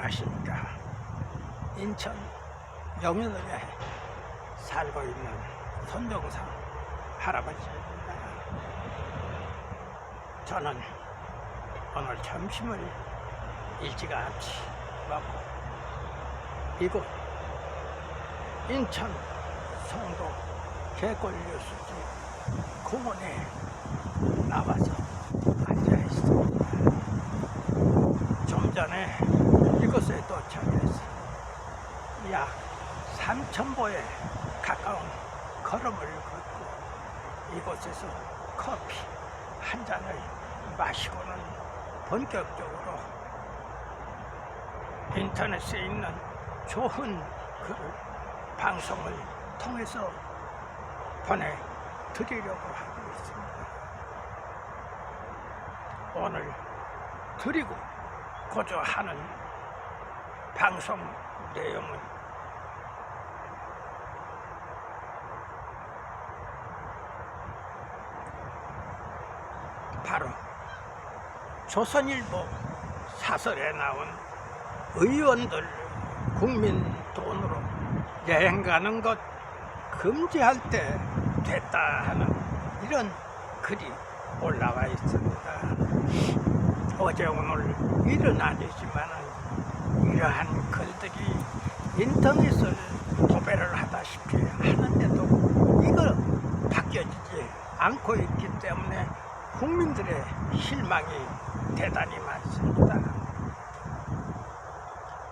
안녕하십니까. 인천 영유동에 살고 있는 손종상 할아버지입니다. 저는 오늘 점심을 일찌감치 먹고 이곳 인천 송도 개골유수지 공원에 나와서 앉아 있습니다. 좀 전에 이곳에 도착해서 약 3,000보에 가까운 걸음을 걷고 이곳에서 커피 한 잔을 마시고는 본격적으로 인터넷에 있는 좋은 글 방송을 통해서 보내드리려고 하고 있습니다. 오늘 드리고 고자 하는 방송 내용은 바로 조선일보 사설에 나온 의원들 국민 돈으로 여행 가는 것 금지할 때 됐다 하는 이런 글이 올라와 있습니다. 어제 오늘 일은 아니지만 이러한 글들이 인터넷을 도배를 하다시피 하는데도 이거 바뀌어지지 않고 있기 때문에 국민들의 실망이 대단히 많습니다.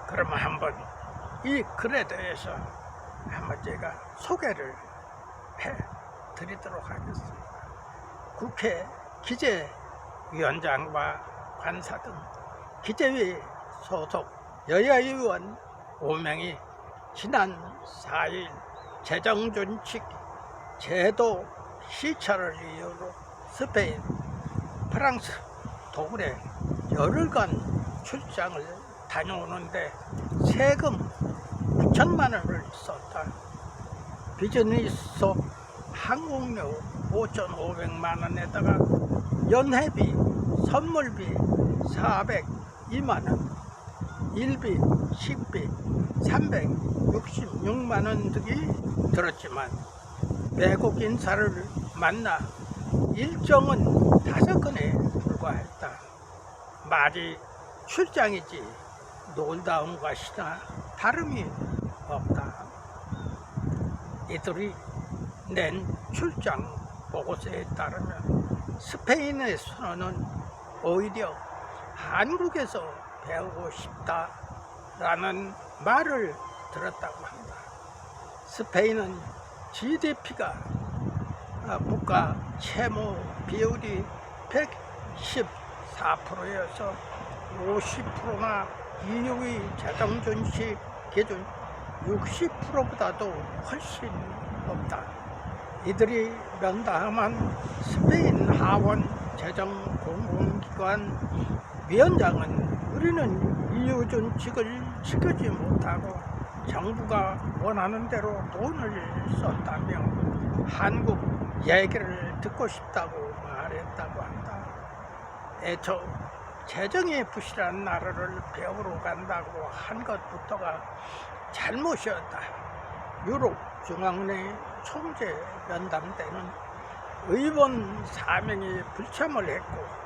그러면 한번 이 글에 대해서 한번 제가 소개를 해 드리도록 하겠습니다. 국회 기재위원장과 관사 등 기재위 소속 여야의원 5명이 지난 4일 재정준칙 제도 시찰을 이유로 스페인, 프랑스, 독일에 열흘간 출장을 다녀오는데 세금 9천만 원을 썼다. 비즈니스 항공료 5,500만 원에다가 연회비, 선물비 402만 원, 일비, 식비 366만 원 등이 들었지만 외국 인사를 만나 일정은 5건에 불과했다. 말이 출장이지 놀다 온 것이나 다름이 없다. 이들이 낸 출장 보고서에 따르면 스페인에서는 오히려 한국에서 배우고 싶다라는 말을 들었다고 한다. 스페인은 GDP가 국가 채무 비율이 114%여서 50%나 EU의 재정준칙 기준 60%보다도 훨씬 높다. 이들이 면담한 스페인 하원 재정공공기관 위원장은 우리는 EU 준칙을 지키지 못하고 정부가 원하는 대로 돈을 썼다며 한국 얘기를 듣고 싶다고 말했다고 한다. 애초 재정이 부실한 나라를 배우러 간다고 한 것부터가 잘못이었다. 유럽 중앙은행 총재 면담 때는 의원 4명이 불참을 했고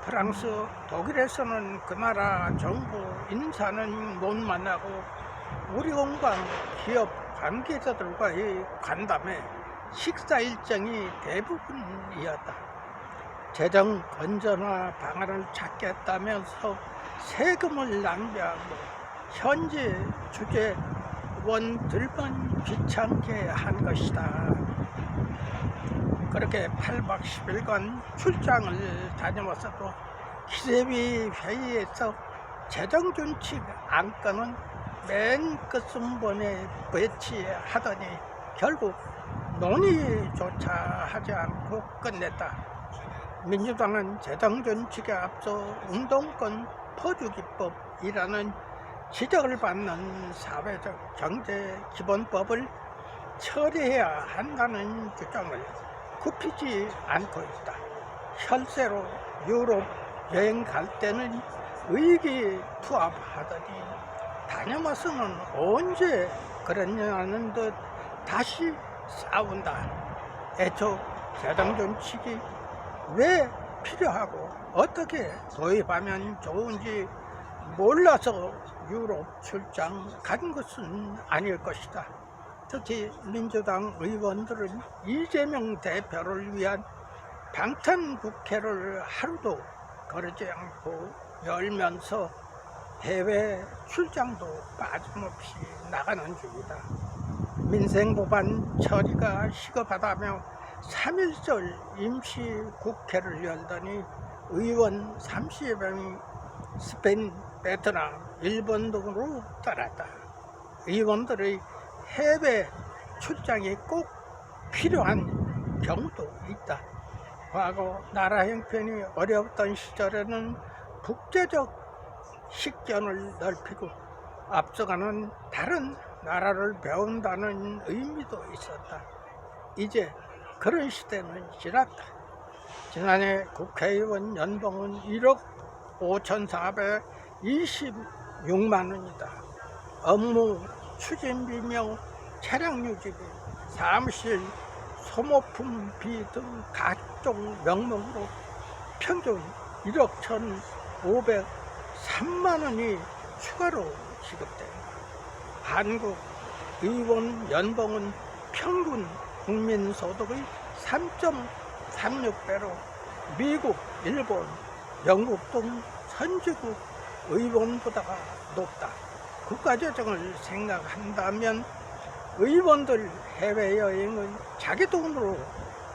프랑스, 독일에서는 그 나라 정부 인사는 못 만나고 우리공방 기업 관계자들과의 간담회 식사 일정이 대부분이었다. 재정 건전화 방안을 찾겠다면서 세금을 낭비하고 현지 주재원들만 귀찮게 한 것이다. 그렇게 8박 10일간 출장을 다녀왔어도 기재위 회의에서 재정준칙 안건은 맨 끝순번에 배치하더니 결국 논의조차 하지 않고 끝냈다. 민주당은 재정준칙에 앞서 운동권 퍼주기법이라는 지적을 받는 사회적 경제 기본법을 처리해야 한다는 주장을 굽히지 않고 있다. 실제로 유럽 여행 갈 때는 의기투합하더니 다녀와서는 언제 그랬냐는 듯 다시 싸운다. 애초 재정정책이 왜 필요하고 어떻게 도입하면 좋은지 몰라서 유럽 출장 간 것은 아닐 것이다. 특히 민주당 의원들은 이재명 대표를 위한 방탄국회를 하루도 거르지 않고 열면서 해외 출장도 빠짐없이 나가는 중이다. 민생법안 처리가 시급하다며 3.1절 임시국회를 열더니 의원 30명이 스페인, 베트남, 일본 등으로 떠났다. 의원들의 해외 출장이 꼭 필요한 경우도 있다. 과거 나라 형편이 어려웠던 시절에는 국제적 식견을 넓히고 앞서가는 다른 나라를 배운다는 의미도 있었다. 이제 그런 시대는 지났다. 지난해 국회의원 연봉은 1억 5,426만 원이다. 업무 추진비며 차량 유지비, 사무실 소모품비 등 각종 명목으로 평균 1억 1,503만 원이 추가로 지급된다. 한국 의원 연봉은 평균 국민소득의 3.36배로 미국, 일본, 영국 등 선진국 의원보다 높다. 국가재정을 생각한다면 의원들 해외여행은 자기 돈으로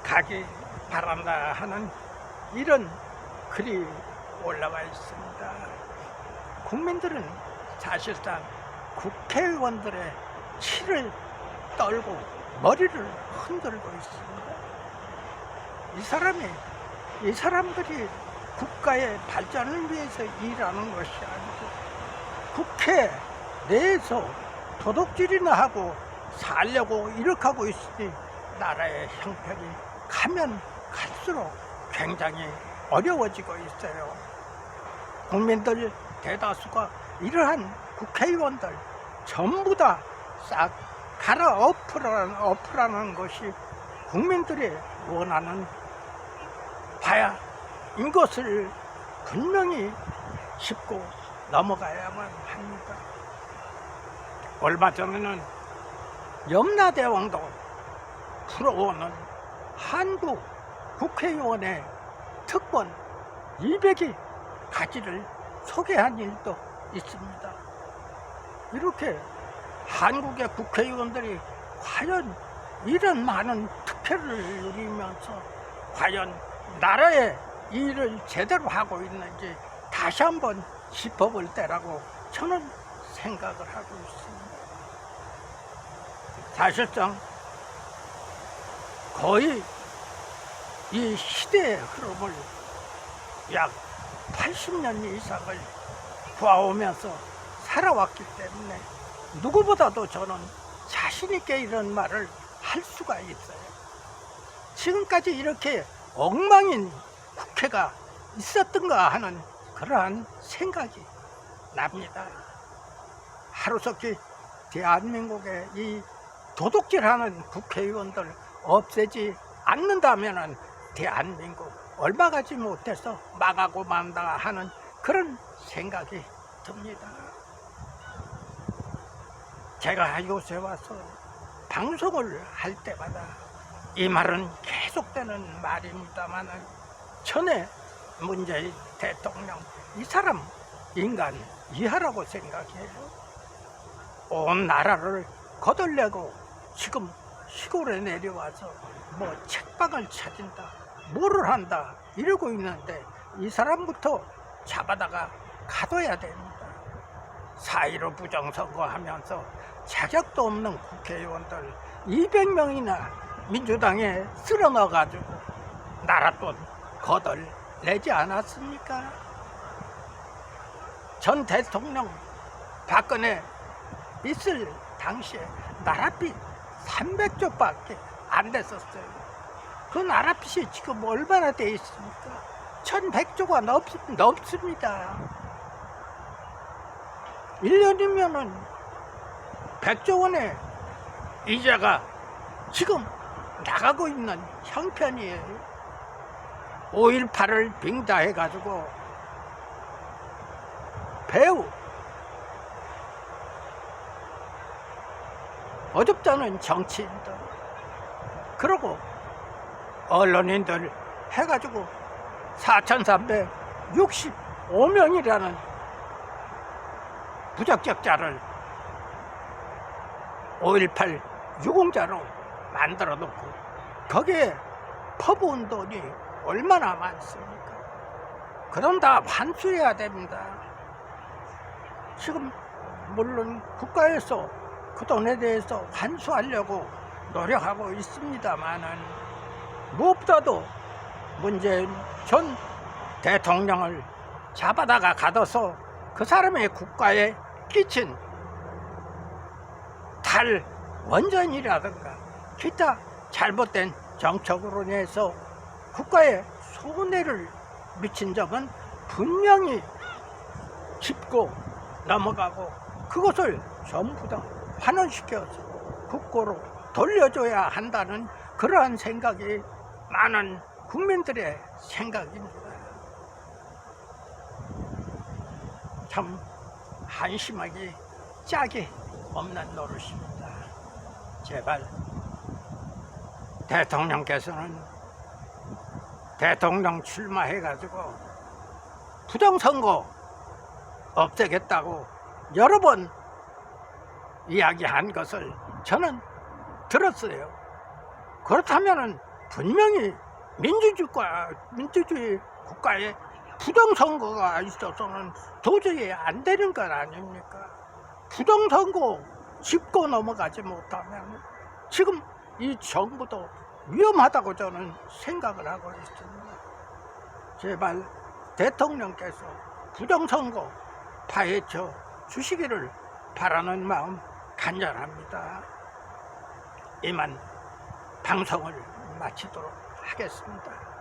가기 바란다 하는 이런 글이 올라와 있습니다. 국민들은 사실상 국회의원들의 치를 떨고 머리를 흔들고 있습니다. 이 사람들이 국가의 발전을 위해서 일하는 것이 아니고 국회 내에서 도둑질이나 하고 살려고 이렇게 하고 있으니 나라의 형편이 가면 갈수록 굉장히 어려워지고 있어요. 국민들 대다수가 이러한 국회의원들 전부 다 싹 갈아엎으라는 것이 국민들이 원하는 바야인 것을 분명히 짚고 넘어가야만 합니다. 얼마 전에는 염라대왕도 풀어오는 한국 국회의원의 특권 200이 가지를 소개한 일도 있습니다. 이렇게 한국의 국회의원들이 과연 이런 많은 특혜를 누리면서 과연 나라의 일을 제대로 하고 있는지 다시 한번 짚어볼 때라고 저는 생각을 하고 있습니다. 사실상 거의 이 시대의 흐름을 약 80년 이상을 보아오면서 살아왔기 때문에 누구보다도 저는 자신 있게 이런 말을 할 수가 있어요. 지금까지 이렇게 엉망인 국회가 있었던가 하는 그러한 생각이 납니다. 하루속히 대한민국의 이 도둑질하는 국회의원들 없애지 않는다면 대한민국 얼마 가지 못해서 망하고 만다 하는 그런 생각이 듭니다. 제가 요새 와서 방송을 할 때마다 이 말은 계속되는 말입니다만 전에 문재인 대통령 이 사람 인간 이하라고 생각해요. 온 나라를 거덜내고 지금 시골에 내려와서 뭐 책방을 찾은다 뭐를 한다 이러고 있는데 이 사람부터 잡아다가 가둬야 됩니다. 4.15 부정선거하면서 자격도 없는 국회의원들 200명이나 민주당에 쓸어 넣어가지고 나라 돈 거덜내지 않았습니까? 전 대통령 박근혜 있을 당시에 나라빚 300조밖에 안 됐었어요. 그 나라빚이 지금 얼마나 돼 있습니까? 1100조가 넘습니다. 1년이면은 100조 원의 이자가 지금 나가고 있는 형편이에요. 5.18을 빙자해가지고 배우 어줍잖은 정치인들, 그러고 언론인들 해가지고 4,365명이라는 부적격자를 5.18 유공자로 만들어 놓고 거기에 퍼부은 돈이 얼마나 많습니까? 그럼 다 환수해야 됩니다. 지금 물론 국가에서 그 돈에 대해서 환수하려고 노력하고 있습니다만은 무엇보다도 문재인 전 대통령을 잡아다가 가둬서 그 사람의 국가에 끼친 탈원전이라든가 기타 잘못된 정책으로 인해서 국가에 손해를 미친 점은 분명히 짚고 넘어가고 그것을 전부 다 환원시켜서 국고로 돌려줘야 한다는 그러한 생각이 많은 국민들의 생각입니다. 참 한심하기 짝이 없는 노릇입니다. 제발 대통령께서는 대통령 출마해가지고 부정선거 없애겠다고 여러 번 이야기한 것을 저는 들었어요. 그렇다면 분명히 민주주의 국가에 부정선거가 있어서는 도저히 안 되는 것 아닙니까? 부정선거 짚고 넘어가지 못하면 지금 이 정부도 위험하다고 저는 생각을 하고 있습니다. 제발 대통령께서 부정선거 파헤쳐 주시기를 바라는 마음 간절합니다. 이만 방송을 마치도록 하겠습니다.